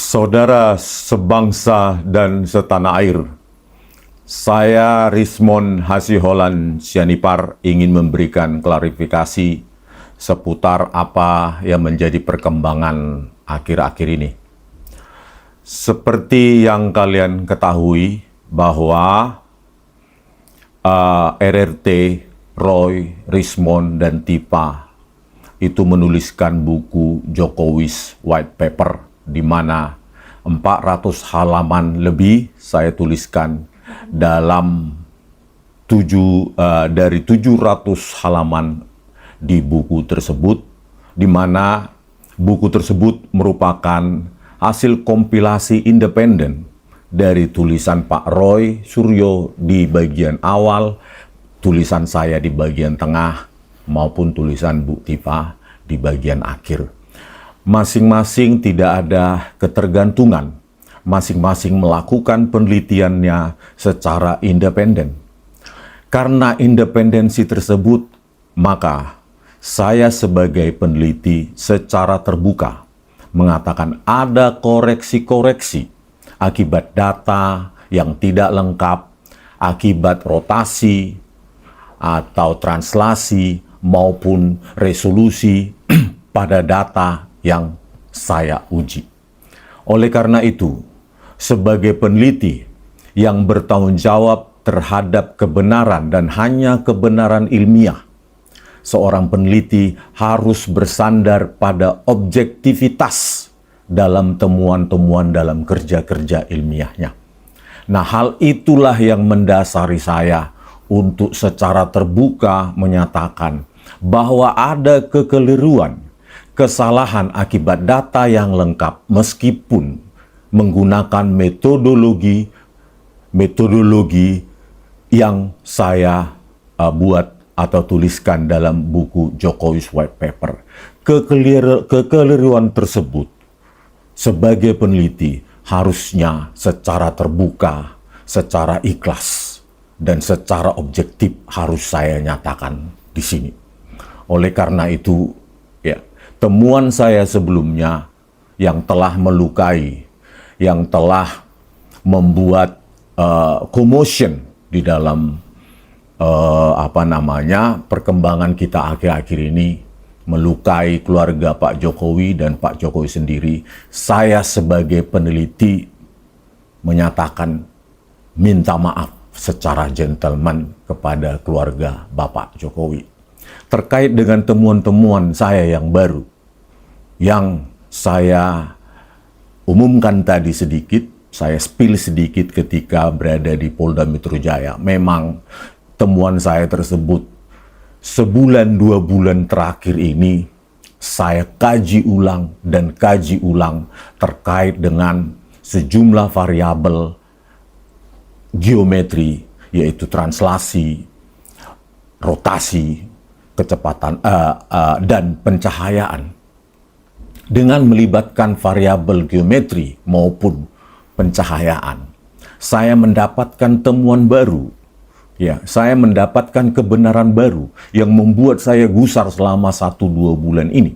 Saudara sebangsa dan setanah air, saya Rismond Hasiholan Sianipar ingin memberikan klarifikasi seputar apa yang menjadi perkembangan akhir-akhir ini. Seperti yang kalian ketahui bahwa RRT, Roy, Rismond, dan Tipa itu menuliskan buku Jokowi's White Paper, di mana 400 halaman lebih saya tuliskan dalam dari 700 halaman di buku tersebut, di mana buku tersebut merupakan hasil kompilasi independen dari tulisan Pak Roy Suryo di bagian awal, tulisan saya di bagian tengah, maupun tulisan Bu Tipa di bagian akhir. Masing-masing tidak ada ketergantungan, masing-masing melakukan penelitiannya secara independen. Karena independensi tersebut, maka saya sebagai peneliti secara terbuka mengatakan ada koreksi-koreksi akibat data yang tidak lengkap, akibat rotasi atau translasi maupun resolusi pada data yang saya uji. Oleh karena itu, sebagai peneliti yang bertanggung jawab terhadap kebenaran dan hanya kebenaran ilmiah, seorang peneliti harus bersandar pada objektivitas dalam temuan-temuan dalam kerja-kerja ilmiahnya. Nah, hal itulah yang mendasari saya untuk secara terbuka menyatakan bahwa ada kekeliruan, kesalahan akibat data yang lengkap meskipun menggunakan metodologi yang saya buat atau tuliskan dalam buku Jokowi's White Paper. Kekeliruan tersebut sebagai peneliti harusnya secara terbuka, secara ikhlas, dan secara objektif harus saya nyatakan di sini. Oleh karena itu, temuan saya sebelumnya yang telah melukai, yang telah membuat commotion di dalam perkembangan kita akhir-akhir ini, melukai keluarga Pak Jokowi dan Pak Jokowi sendiri. Saya sebagai peneliti menyatakan minta maaf secara gentleman kepada keluarga Bapak Jokowi terkait dengan temuan-temuan saya yang baru, yang saya umumkan tadi sedikit, saya spill sedikit ketika berada di Polda Metro Jaya. Memang temuan saya tersebut sebulan 2 bulan terakhir ini saya kaji ulang dan kaji ulang terkait dengan sejumlah variabel geometri, yaitu translasi, rotasi, kecepatan dan pencahayaan, dengan melibatkan variabel geometri maupun pencahayaan. Saya mendapatkan temuan baru, saya mendapatkan kebenaran baru yang membuat saya gusar selama 1-2 bulan ini.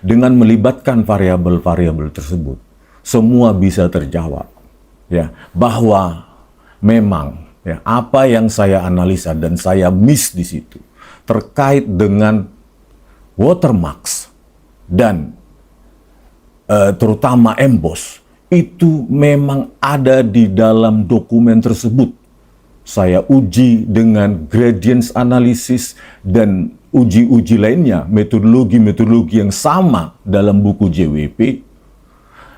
Dengan melibatkan variabel-variabel tersebut, semua bisa terjawab. Bahwa memang apa yang saya analisa dan saya miss di situ terkait dengan watermarks dan terutama emboss, itu memang ada di dalam dokumen tersebut. Saya uji dengan gradients analysis dan uji-uji lainnya, metodologi-metodologi yang sama dalam buku JWP,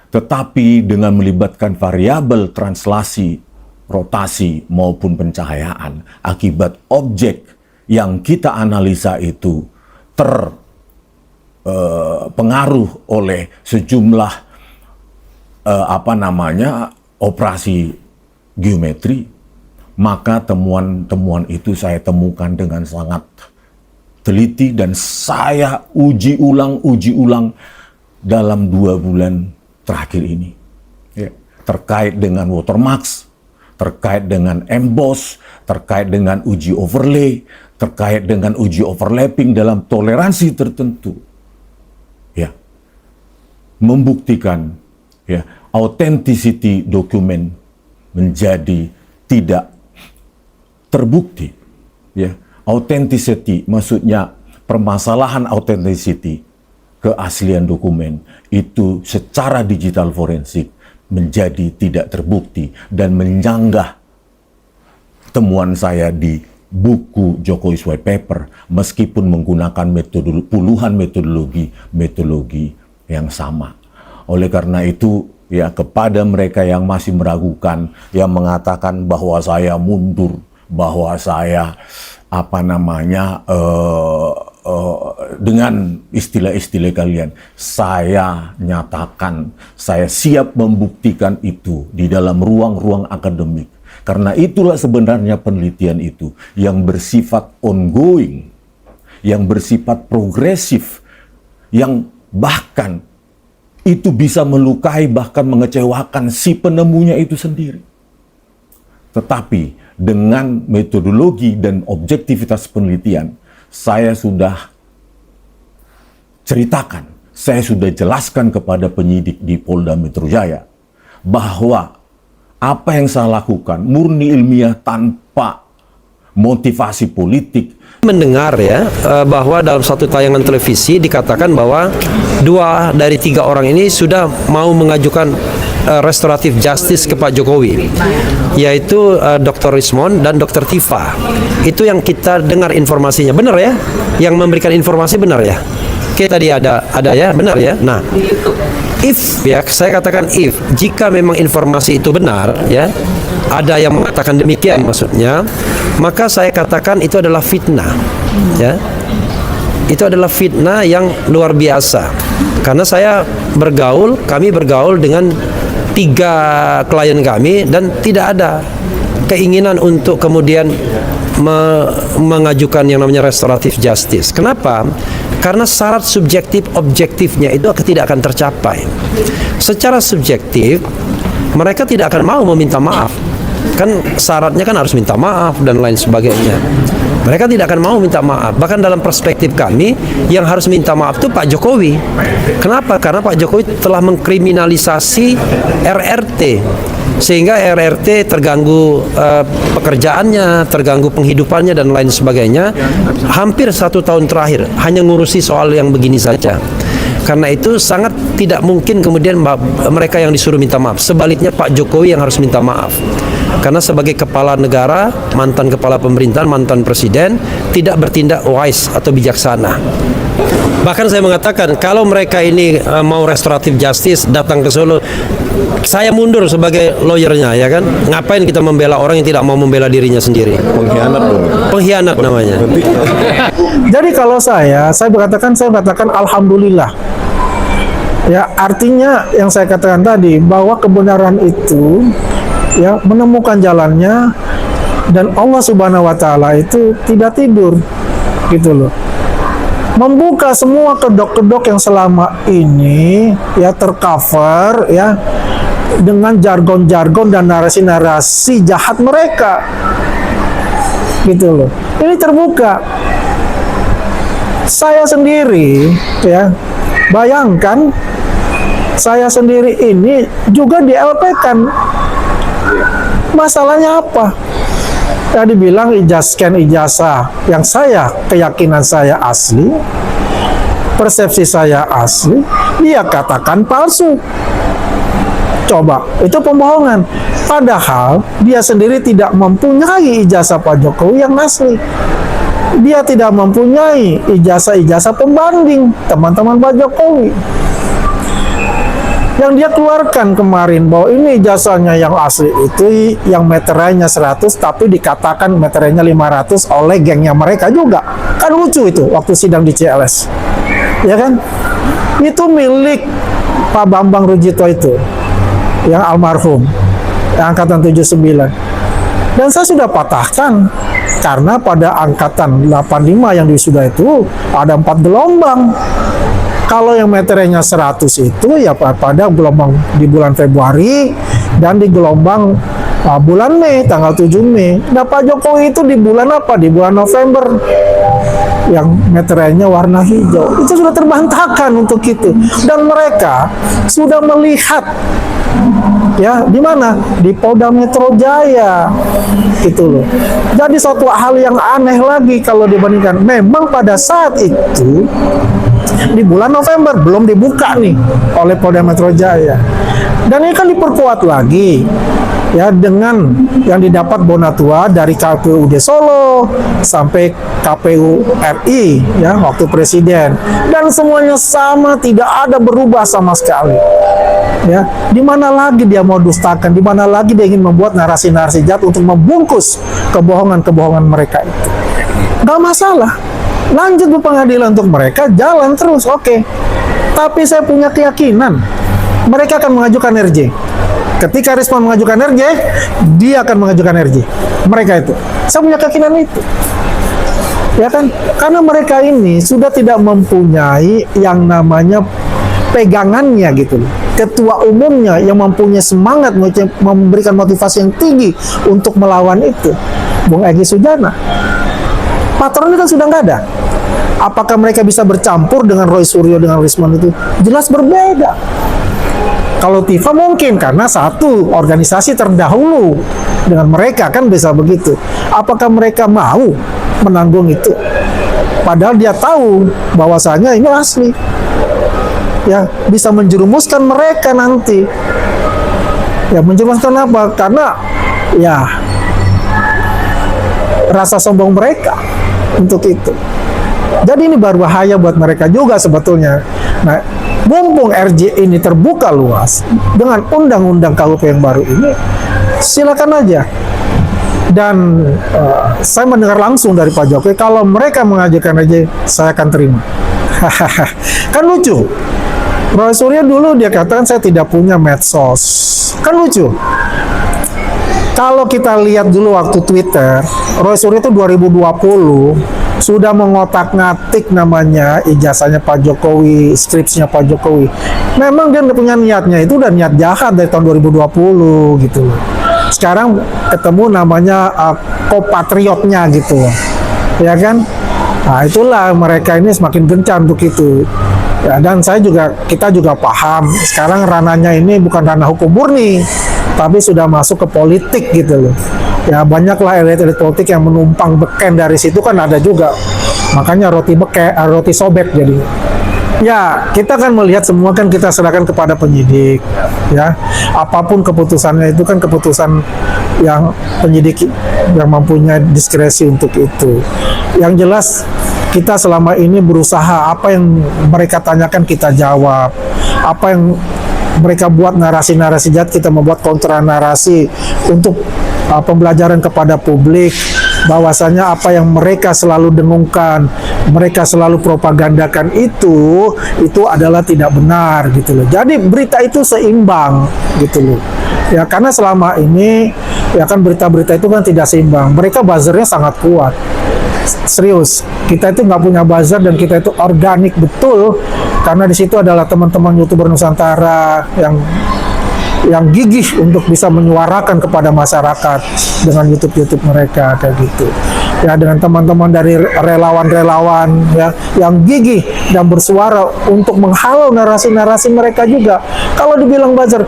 tetapi dengan melibatkan variabel translasi, rotasi maupun pencahayaan, akibat objek yang kita analisa itu terpengaruh oleh sejumlah operasi geometri, maka temuan-temuan itu saya temukan dengan sangat teliti dan saya uji ulang dalam 2 bulan terakhir ini. Terkait dengan watermarks, terkait dengan emboss, terkait dengan uji overlay, terkait dengan uji overlapping dalam toleransi tertentu. Membuktikan ya, authenticity dokumen menjadi tidak terbukti. Ya, authenticity maksudnya permasalahan authenticity, keaslian dokumen itu secara digital forensik menjadi tidak terbukti dan menyanggah temuan saya di buku Jokowi's White Paper meskipun menggunakan puluhan metodologi yang sama. Oleh karena itu, ya, kepada mereka yang masih meragukan, yang mengatakan bahwa saya mundur, bahwa saya dengan istilah-istilah kalian, saya nyatakan, saya siap membuktikan itu di dalam ruang-ruang akademik. Karena itulah sebenarnya penelitian itu yang bersifat ongoing, yang bersifat progresif, yang bahkan itu bisa melukai, bahkan mengecewakan si penemunya itu sendiri. Tetapi dengan metodologi dan objektivitas penelitian, saya sudah ceritakan, saya sudah jelaskan kepada penyidik di Polda Metro Jaya bahwa apa yang saya lakukan murni ilmiah tanpa motivasi politik. Mendengar ya bahwa dalam satu tayangan televisi dikatakan bahwa 2 dari 3 orang ini sudah mau mengajukan restoratif justice ke Pak Jokowi, yaitu Dr. Rismond dan Dr. Tifa. Itu yang kita dengar informasinya, benar ya? Yang memberikan informasi benar ya? Oke, tadi ada ya, benar ya? Nah, saya katakan jika memang informasi itu benar ya, ada yang mengatakan demikian maksudnya, maka saya katakan itu adalah fitnah ya. Itu adalah fitnah yang luar biasa. Karena kami bergaul dengan 3 klien kami dan tidak ada keinginan untuk kemudian mengajukan yang namanya restoratif justice. Kenapa? Karena syarat subjektif objektifnya itu tidak akan tercapai. Secara subjektif mereka tidak akan mau meminta maaf. Kan syaratnya kan harus minta maaf dan lain sebagainya. Mereka tidak akan mau minta maaf. Bahkan dalam perspektif kami, yang harus minta maaf itu Pak Jokowi. Kenapa? Karena Pak Jokowi telah mengkriminalisasi RRT, sehingga RRT terganggu pekerjaannya, terganggu penghidupannya dan lain sebagainya. Hampir 1 tahun terakhir hanya ngurusi soal yang begini saja. Karena itu sangat tidak mungkin kemudian mereka yang disuruh minta maaf. Sebaliknya Pak Jokowi yang harus minta maaf. Karena sebagai kepala negara, mantan kepala pemerintahan, mantan presiden, tidak bertindak wise atau bijaksana. Bahkan saya mengatakan kalau mereka ini mau restoratif justice datang ke Solo, saya mundur sebagai lawyernya, ya kan? Ngapain kita membela orang yang tidak mau membela dirinya sendiri? Pengkhianat dong. Pengkhianat namanya. Jadi kalau saya katakan alhamdulillah. Ya, artinya yang saya katakan tadi bahwa kebenaran itu ya menemukan jalannya dan Allah Subhanahu wa taala itu tidak tidur gitu loh. Membuka semua kedok-kedok yang selama ini ya tercover ya dengan jargon-jargon dan narasi-narasi jahat mereka. Gitu loh. Ini terbuka. Saya sendiri ya, bayangkan saya sendiri ini juga di LP-kan. Masalahnya apa? Ya dibilang scan ijazah yang keyakinan saya asli, persepsi saya asli, dia katakan palsu. Coba, itu pembohongan. Padahal dia sendiri tidak mempunyai ijazah Pak Jokowi yang asli. Dia tidak mempunyai ijazah-ijazah pembanding teman-teman Pak Jokowi. Yang dia keluarkan kemarin bahwa ini ijazahnya yang asli itu yang meterainya 100 tapi dikatakan meterainya 500 oleh gengnya mereka juga. Kan lucu itu waktu sidang di CLS. Ya kan? Itu milik Pak Bambang Rujito itu yang almarhum, yang angkatan 79. Dan saya sudah patahkan karena pada angkatan 85 yang wisuda itu ada 4 gelombang. Kalau yang meterainya 100 itu ya pada gelombang di bulan Februari dan di gelombang bulan Mei, tanggal 7 Mei. Nah Pak Jokowi itu di bulan apa? Di bulan November. yang meterainya warna hijau. Itu sudah terbantahkan untuk itu. Dan mereka sudah melihat, ya, di mana? Di Polda Metro Jaya, gitu loh. Jadi suatu hal yang aneh lagi kalau dibandingkan. Memang pada saat itu di bulan November belum dibuka nih oleh Polda Metro Jaya. Dan ini kan diperkuat lagi, ya, dengan yang didapat Bonatua dari KPUD Solo sampai KPU RI, ya, waktu presiden, dan semuanya sama, tidak ada berubah sama sekali. Ya, di mana lagi dia mau dustakan, di mana lagi dia ingin membuat narasi-narasi jahat untuk membungkus kebohongan-kebohongan mereka itu. Gak masalah, lanjut ke pengadilan untuk mereka, jalan terus, oke. Tapi saya punya keyakinan mereka akan mengajukan RJ. Ketika Risma mengajukan RJ, dia akan mengajukan RJ. Mereka itu, saya punya keyakinan itu, ya kan? Karena mereka ini sudah tidak mempunyai yang namanya pegangannya, gitu loh. Ketua umumnya yang mempunyai semangat, memberikan motivasi yang tinggi untuk melawan itu, Bung Egy Sujana. Patronnya kan sudah nggak ada. Apakah mereka bisa bercampur dengan Roy Suryo, dengan Risman itu? Jelas berbeda. Kalau Tifa mungkin karena satu organisasi terdahulu dengan mereka, kan bisa begitu. Apakah mereka mau menanggung itu? Padahal dia tahu bahwasanya ini asli, ya, bisa menjerumuskan mereka nanti. Ya, menjerumuskan apa? Karena ya rasa sombong mereka untuk itu. Jadi ini berbahaya buat mereka juga sebetulnya. Nah, mumpung RJ ini terbuka luas dengan undang-undang KUHP yang baru ini, silakan aja. Dan saya mendengar langsung dari Pak Jokowi, kalau mereka mengajukan RJ, saya akan terima. Kan lucu. Roy Suryo dulu dia katakan saya tidak punya medsos. Kan lucu. Kalau kita lihat dulu waktu Twitter, Roy Suryo itu 2020 sudah mengotak-ngatik namanya ijazahnya Pak Jokowi, skripsinya Pak Jokowi. Memang dia punya niatnya itu, dan niat jahat dari tahun 2020 gitu loh. Sekarang ketemu namanya kopatriotnya gitu loh, ya kan? Nah, itulah mereka ini semakin gencar untuk itu. Ya, dan kita juga paham sekarang ranahnya ini bukan ranah hukum murni, tapi sudah masuk ke politik gitu loh. Ya, banyaklah elit-elit politik yang menumpang beken dari situ, kan ada juga. Makanya roti sobek jadi. Ya, kita kan melihat semua kan kita serahkan kepada penyidik, ya. Apapun keputusannya itu kan keputusan yang penyidik yang mempunyai diskresi untuk itu. Yang jelas kita selama ini berusaha, apa yang mereka tanyakan kita jawab. Apa yang mereka buat narasi-narasi jahat, kita membuat kontra narasi untuk pembelajaran kepada publik, bahwasanya apa yang mereka selalu dengungkan, mereka selalu propagandakan itu adalah tidak benar gitu loh. Jadi berita itu seimbang gitu loh. Ya, karena selama ini ya kan berita-berita itu kan tidak seimbang. Mereka buzzernya sangat kuat. Serius, kita itu nggak punya buzzer dan kita itu organik betul, karena di situ adalah teman-teman YouTuber Nusantara yang gigih untuk bisa menyuarakan kepada masyarakat dengan YouTube mereka kayak gitu. Ya, dengan teman-teman dari relawan-relawan ya yang gigih dan bersuara untuk menghalau narasi-narasi mereka juga. Kalau dibilang buzzer,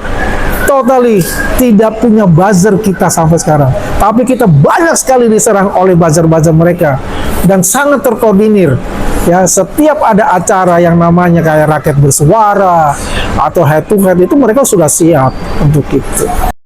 totally tidak punya buzzer kita sampai sekarang. Tapi kita banyak sekali diserang oleh buzzer-buzzer mereka dan sangat terkoordinir. Ya, setiap ada acara yang namanya kayak rakyat bersuara atau head to head itu mereka sudah siap untuk itu.